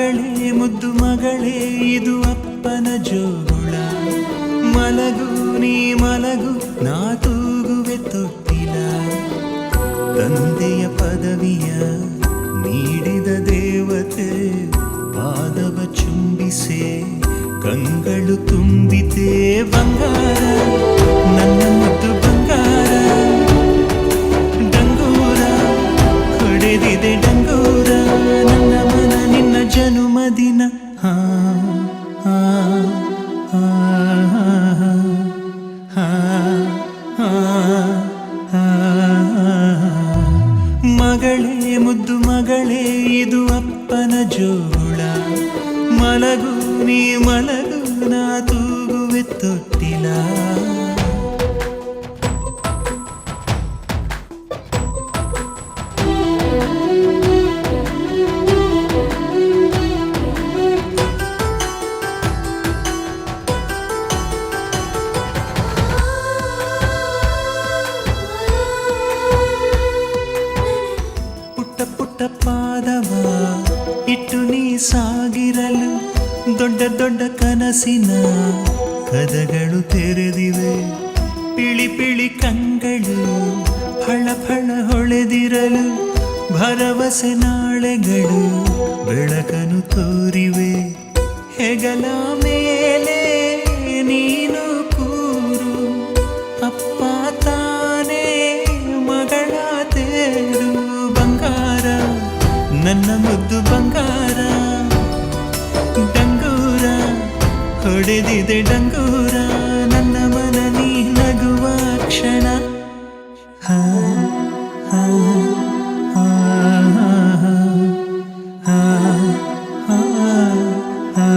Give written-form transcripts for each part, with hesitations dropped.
ಮಗಳೇ ಮುದ್ದು ಮಗಳೇ ಇದು ಅಪ್ಪನ ಜೋಗುಳ. ಮಲಗು ನೀ ಮಲಗು ನಾ ತೂಗುವೆ ತೊಟ್ಟಿಲ. ತಂದೆಯ ಪದವಿಯ ನೀಡಿದ ದೇವತೆ ಪಾದವ ಚುಂಬಿಸೆ ಕಂಗಳು ತುಂಬಿತೆ ಬಂಗಾರ ನನ್ನ ಮುದ್ದು ಬಂಗಾರ. ಡಂಗೂರ ಹೊಡೆದಿದೆ ಡಂಗೂರ ನನ್ನ ಮನ ನಿನ್ನ ಜನುಮದಿನ. ಹಾ ಹಾ ಹಾ ಹಾ ಹಾ. ಮಗಳೇ ಮುದ್ದು ಮಗಳೇ ಇದು ಅಪ್ಪನ ಜೋಗುಳ. ಮಲಗು ನೀ ಮಲಗು ನಾ ತೂಗುವೆ ತೊಟ್ಟಿಲ. ಪುಟ್ಟ ಪಾದವ ಇಟ್ಟು ನೀ ಸಾಗಿರಲು ದೊಡ್ಡ ದೊಡ್ಡ ಕನಸಿನ ಕದಗಳು ತೆರೆದಿವೆ. ಪಿಳಿ ಪಿಳಿ ಕಂಗಳು ಫಳ ಫಳ ಹೊಳೆದಿರಲು ಭರವಸೆ ನಾಳೆಗಳು ಬೆಳಕನ್ನು ತೋರಿವೆ. ಹೆಗಲ ಮೇಲೆ ನೀನು ಕೂರು ಅಪ್ಪ ತಾನೇ ಮಗಳ ತೇರು. ಬಂಗಾರ ನನ್ನ ಮುದ್ದು ಬಂಗಾರ. ಡಂಗೂರ ಹೊಡೆದಿದೆ ಡಂಗೂರ ನನ್ನ ಮನ ನೀ ನಗುವ ಕ್ಷಣ. ಹಾ ಹಾ ಹಾ ಹಾ ಹಾ.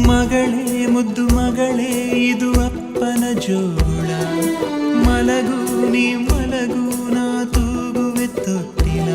ಮಗಳೇ ಮುದ್ದು ಮಗಳೇ ಇದು ಅಪ್ಪನ ಜೋಗುಳ. ಮಲಗು ನೀ ಮಲಗು ನಾ ತೂಗುವೆ ತೊಟ್ಟಿಲ.